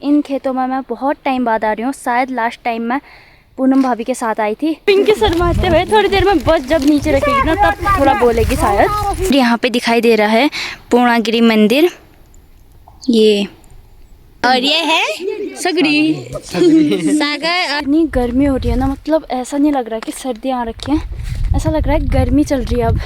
इन खेतों में मैं बहुत टाइम बाद आ रही हूँ। शायद लास्ट टाइम मैं पूनम भाभी के साथ आई थी। पिंकी शर्माते हुए थोड़ी देर में बस जब नीचे रखेगी ना तब थोड़ा बोलेगी शायद। यहाँ पे दिखाई दे रहा है पूर्णागिरि मंदिर, ये और ये है सगड़ी सागर। इतनी गर्मी हो रही है ना, मतलब ऐसा नहीं लग रहा कि सर्दियाँ आ रखी हैं, ऐसा लग रहा है गर्मी चल रही है अब।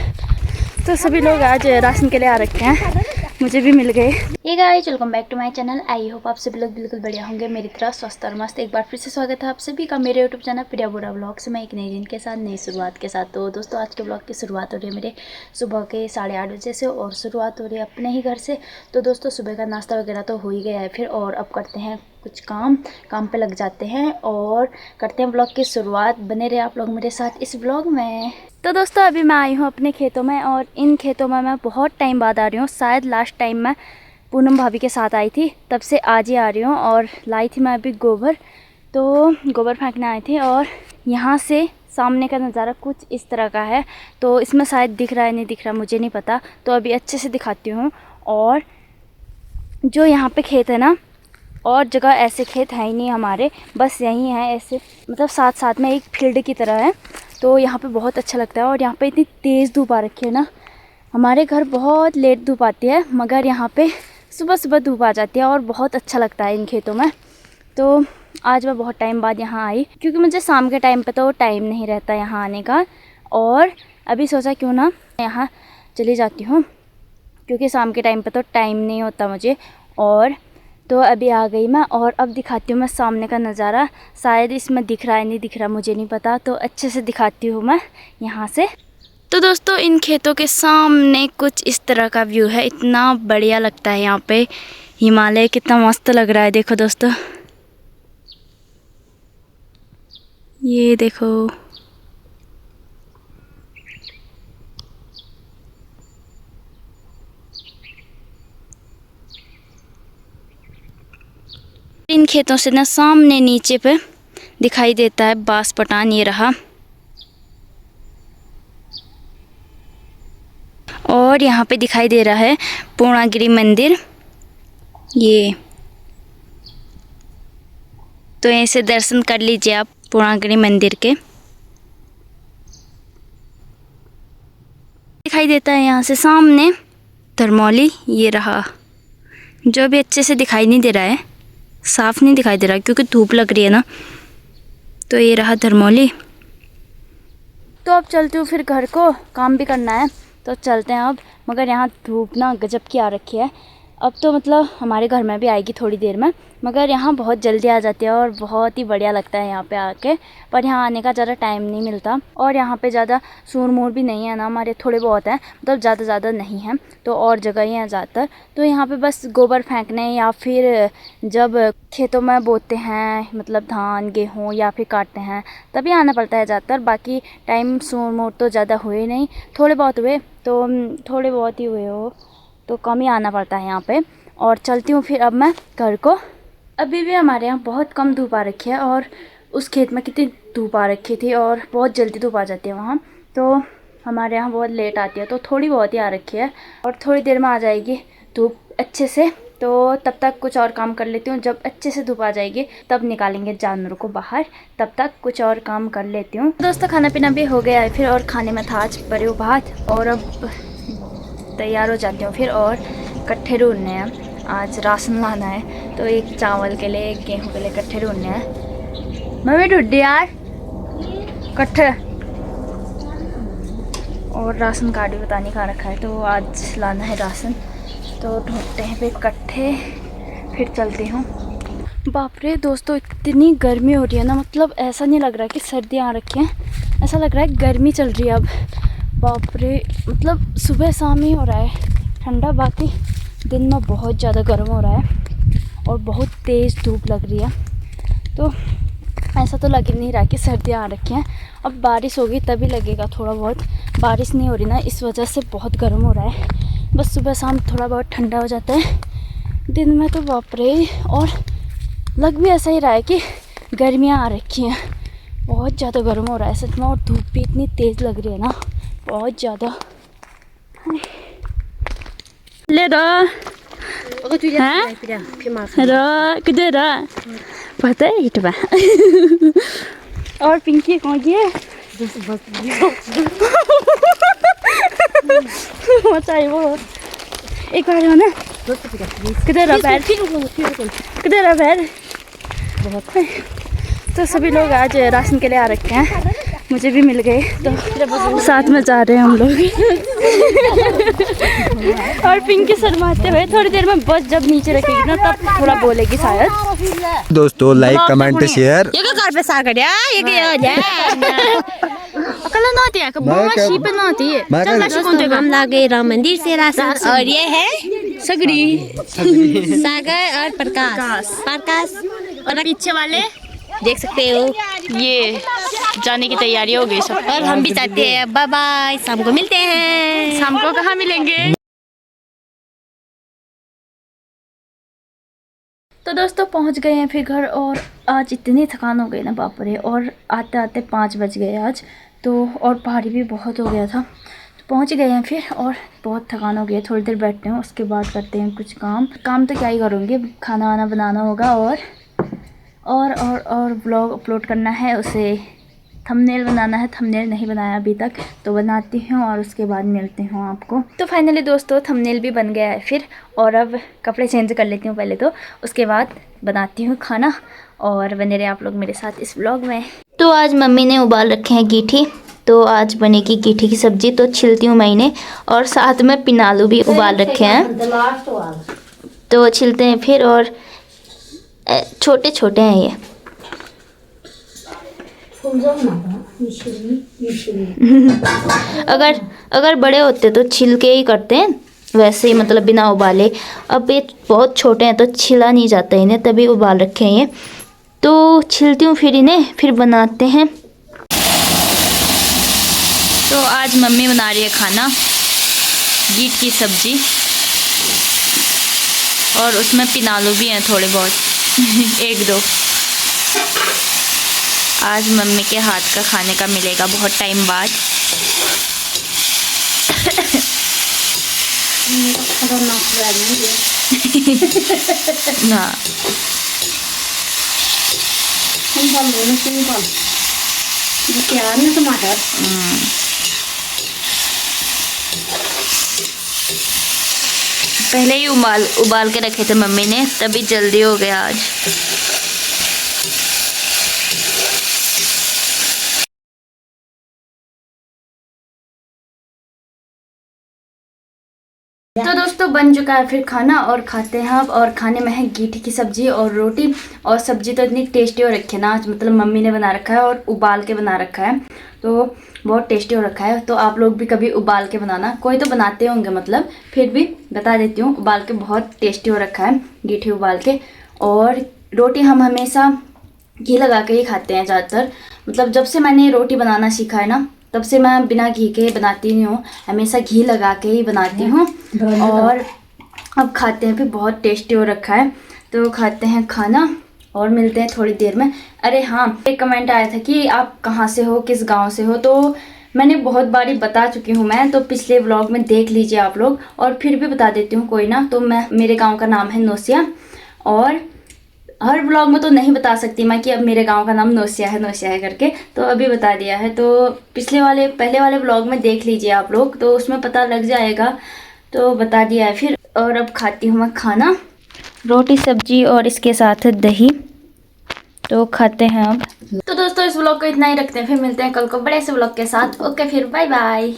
तो सभी लोग आज राशन के लिए आ रखे हैं, मुझे भी मिल गए। ये guys, welcome back to my channel. I hope आप सभी लोग बिल्कुल बढ़िया होंगे, मेरी तरह स्वस्थ और मस्त। एक बार फिर से स्वागत है आप सभी का मेरे यूट्यूब चैनल प्रिया बुरा ब्लॉग से। मैं एक नई दिन के साथ, नई शुरुआत के साथ। तो दोस्तों, आज के ब्लॉग की शुरुआत हो रही है मेरे सुबह के 8:30 बजे से, और शुरुआत हो रही है अपने ही घर से। तो दोस्तों, सुबह का नाश्ता वगैरह तो हो ही गया है फिर, और अब करते हैं कुछ काम पे लग जाते हैं और करते हैं ब्लॉग की शुरुआत। बने रहे आप लोग मेरे साथ इस ब्लॉग में। तो दोस्तों, अभी मैं आई हूँ अपने खेतों में, और इन खेतों में मैं बहुत टाइम बाद आ रही हूँ। शायद लास्ट टाइम मैं पूनम भाभी के साथ आई थी, तब से आज ही आ रही हूँ। और लाई थी मैं अभी गोबर, तो गोबर फेंकने आई थी। और यहाँ से सामने का नज़ारा कुछ इस तरह का है। तो इसमें शायद दिख रहा है नहीं दिख रहा मुझे नहीं पता, तो अभी अच्छे से दिखाती हूँ। और जो यहाँ पे खेत है ना, और जगह ऐसे खेत है ही नहीं हमारे, बस यहीं है ऐसे, मतलब साथ साथ में एक फील्ड की तरह है। तो यहाँ पे बहुत अच्छा लगता है। और यहाँ पे इतनी तेज़ धूप आ रखी है ना, हमारे घर बहुत लेट धूप आती है, मगर यहाँ पे सुबह सुबह धूप आ जाती है और बहुत अच्छा लगता है इन खेतों में। तो आज मैं बहुत टाइम बाद यहाँ आई, क्योंकि मुझे शाम के टाइम पे तो टाइम नहीं रहता यहाँ आने का। और अभी सोचा क्यों ना यहाँ चली जाती हूँ, क्योंकि शाम के टाइम पे तो टाइम नहीं होता मुझे। और तो अभी आ गई मैं, और अब दिखाती हूँ मैं सामने का नज़ारा। शायद इसमें दिख रहा है नहीं दिख रहा मुझे नहीं पता, तो अच्छे से दिखाती हूँ मैं यहाँ से। तो दोस्तों, इन खेतों के सामने कुछ इस तरह का व्यू है। इतना बढ़िया लगता है यहाँ पे, हिमालय कितना मस्त लग रहा है। देखो दोस्तों, ये देखो, इन खेतों से ना सामने नीचे पे दिखाई देता है बांस पटान, ये रहा। और यहाँ पे दिखाई दे रहा है पूर्णागिरि मंदिर, ये। तो ऐसे दर्शन कर लीजिए आप पूर्णागिरि मंदिर के। दिखाई देता है यहाँ से सामने धर्मौली, ये रहा। जो अभी अच्छे से दिखाई नहीं दे रहा है, साफ नहीं दिखाई दे रहा क्योंकि धूप लग रही है ना। तो ये रहा धर्मौली। तो अब चलती हूँ फिर घर को, काम भी करना है तो चलते हैं अब। मगर यहाँ धूप ना गजब की आ रखी है। अब तो मतलब हमारे घर में भी आएगी थोड़ी देर में, मगर यहाँ बहुत जल्दी आ जाती है और बहुत ही बढ़िया लगता है यहाँ पे आके। पर यहाँ आने का ज़्यादा टाइम नहीं मिलता, और यहाँ पे ज़्यादा शोर मोर भी नहीं है ना, हमारे थोड़े बहुत हैं, मतलब ज़्यादा नहीं है। तो और जगह ही हैं ज़्यादातर। तो यहाँ पे बस गोबर फेंकने, या फिर जब खेतों में बोते हैं, मतलब धान गेहूँ या फिर काटते हैं, तभी आना पड़ता है ज़्यादातर। बाकी टाइम शोर मोर तो ज़्यादा हुए नहीं, थोड़े बहुत हुए, तो थोड़े बहुत ही हुए हो, तो कम ही आना पड़ता है यहाँ पे। और चलती हूँ फिर अब मैं घर को। अभी भी हमारे यहाँ बहुत कम धूप आ रखी है, और उस खेत में कितनी धूप आ रखी थी, और बहुत जल्दी धूप आ जाती है वहाँ। तो हमारे यहाँ बहुत लेट आती है, तो थोड़ी बहुत ही आ रखी है, और थोड़ी देर में आ जाएगी धूप अच्छे से। तो तब तक कुछ और काम कर लेती हूँ। जब अच्छे से धूप आ जाएगी तब निकालेंगे जानवरों को बाहर, तब तक कुछ और काम कर लेती हूँ। दोस्तों, खाना पीना भी हो गया है फिर, और खाने में था आज बड़े भात। और अब तैयार हो जाती हूँ फिर, और कट्ठे ढूंढने हैं। आज राशन लाना है, तो एक चावल के लिए, एक गेहूँ के लिए कट्ठे ढूंढने हैं। मम्मी ढूंढी यार कट्ठे, और राशन कार्ड भी पता नहीं कहाँ रखा है, तो आज लाना है राशन। तो ढूंढते हैं फिर कट्ठे, फिर चलती हूँ। बाप रे दोस्तों, इतनी गर्मी हो रही है ना, मतलब ऐसा नहीं लग रहा कि सर्दियाँ आ रखी हैं, ऐसा लग रहा है गर्मी चल रही है अब। बाप रे, मतलब सुबह शाम ही हो रहा है ठंडा, बाकी दिन में बहुत ज़्यादा गर्म हो रहा है और बहुत तेज़ धूप लग रही है। तो ऐसा तो लग ही नहीं रहा कि सर्दियाँ आ रखी हैं। अब बारिश होगी तभी लगेगा थोड़ा बहुत, बारिश नहीं हो रही ना, इस वजह से बहुत गर्म हो रहा है। बस सुबह शाम थोड़ा बहुत ठंडा हो जाता है, दिन में तो बाप रे। और लग भी ऐसा ही रहा है कि गर्मियाँ आ रखी हैं, बहुत ज़्यादा गर्म हो रहा है सच में। और धूप भी इतनी तेज़ लग रही है ना, बहुत ज़्यादा। ले किधर पता है हिट बा और पिंकी कौन की है मचाई वो एक बार हो ना किधर पैर किधर पैर तो सभी लोग आज राशन के लिए आ रखे हैं, मुझे भी मिल गए तो साथ में जा रहे हैं हम लोग और पिंकी शर्माते हुए थोड़ी देर में बस जब नीचे रखेगी ना तब थोड़ा बोलेगी शायद। दोस्तों लाइक कमेंट शेयर ये घर पे सार कर अकला नहोती है कब शी पे नहोती है हम लागे राम मंदिर से राशन और ये है सगड़ी सागर और प्रकाश और पीछे वाले देख सकते हो ये जाने की तैयारी हो गई सब और हम भी चाहते हैं। बाय बाय, शाम को मिलते हैं। शाम को कहाँ मिलेंगे। तो दोस्तों पहुंच गए हैं फिर घर और आज इतनी थकान हो गई ना बाप रे, और आते आते 5 बज गए आज तो, और पहाड़ी भी बहुत हो गया था तो पहुंच गए हैं फिर और बहुत थकान हो गई है। थोड़ी देर बैठते हैं उसके बाद करते हैं कुछ काम तो क्या ही करूँगी, खाना वाना बनाना होगा और ब्लॉग अपलोड करना है, उसे थंबनेल बनाना है। थंबनेल नहीं बनाया अभी तक तो बनाती हूँ और उसके बाद मिलती हूँ आपको। तो फाइनली दोस्तों थंबनेल भी बन गया है फिर, और अब कपड़े चेंज कर लेती हूँ पहले तो, उसके बाद बनाती हूँ खाना और बने रहे आप लोग मेरे साथ इस व्लॉग में। तो आज मम्मी ने उबाल रखे हैं गीठी, तो आज बनेगी गीठी की सब्जी, तो छिलती हूँ मैंने, और साथ में पिनालू भी उबाल रखे हैं तो छिलते हैं फिर। और छोटे छोटे हैं ये अगर बड़े होते तो छिल के ही करते हैं वैसे ही, मतलब बिना उबाले। अब ये बहुत छोटे हैं तो छिला नहीं जाता इन्हें, तभी उबाल रखे हैं ये। तो छिलती हूँ फिर इन्हें, फिर बनाते हैं। तो आज मम्मी बना रही है खाना, गीठ की सब्जी, और उसमें पिनालू भी हैं थोड़े बहुत 1-2। आज मम्मी के हाथ का खाने का मिलेगा बहुत टाइम बाद। ना टमाटर पहले ही उबाल के रखे थे मम्मी ने, तभी जल्दी हो गया आज। तो दोस्तों बन चुका है फिर खाना और खाते हैं अब। और खाने में है गीठी की सब्जी और रोटी, और सब्जी तो इतनी टेस्टी हो रखी है ना आज, मतलब मम्मी ने बना रखा है और उबाल के बना रखा है तो बहुत टेस्टी हो रखा है। तो आप लोग भी कभी उबाल के बनाना, कोई तो बनाते होंगे मतलब, फिर भी बता देती हूँ, उबाल के बहुत टेस्टी हो रखा है गीठी उबाल के। और रोटी हम हमेशा घी लगा के ही खाते हैं ज़्यादातर, मतलब जब से मैंने रोटी बनाना सीखा है ना तब से मैं बिना घी के बनाती नहीं हूँ, हमेशा घी लगा के ही बनाती हूँ। और अब खाते हैं फिर, बहुत टेस्टी हो रखा है। तो खाते हैं खाना और मिलते हैं थोड़ी देर में। अरे हाँ, एक कमेंट आया था कि आप कहाँ से हो, किस गांव से हो, तो मैंने बहुत बारी बता चुकी हूँ मैं, तो पिछले व्लॉग में देख लीजिए आप लोग, और फिर भी बता देती हूँ कोई ना। तो मेरे गाँव का नाम है नोसिया, और हर ब्लॉग में तो नहीं बता सकती मैं कि अब मेरे गांव का नाम नोसिया है करके, तो अभी बता दिया है। तो पहले वाले ब्लॉग में देख लीजिए आप लोग, तो उसमें पता लग जाएगा, तो बता दिया है फिर। और अब खाती हूँ मैं खाना, रोटी सब्जी और इसके साथ दही, तो खाते हैं अब। तो दोस्तों इस ब्लॉग को इतना ही रखते हैं, फिर मिलते हैं कल को बड़े से ब्लॉग के साथ। ओके फिर बाय बाय।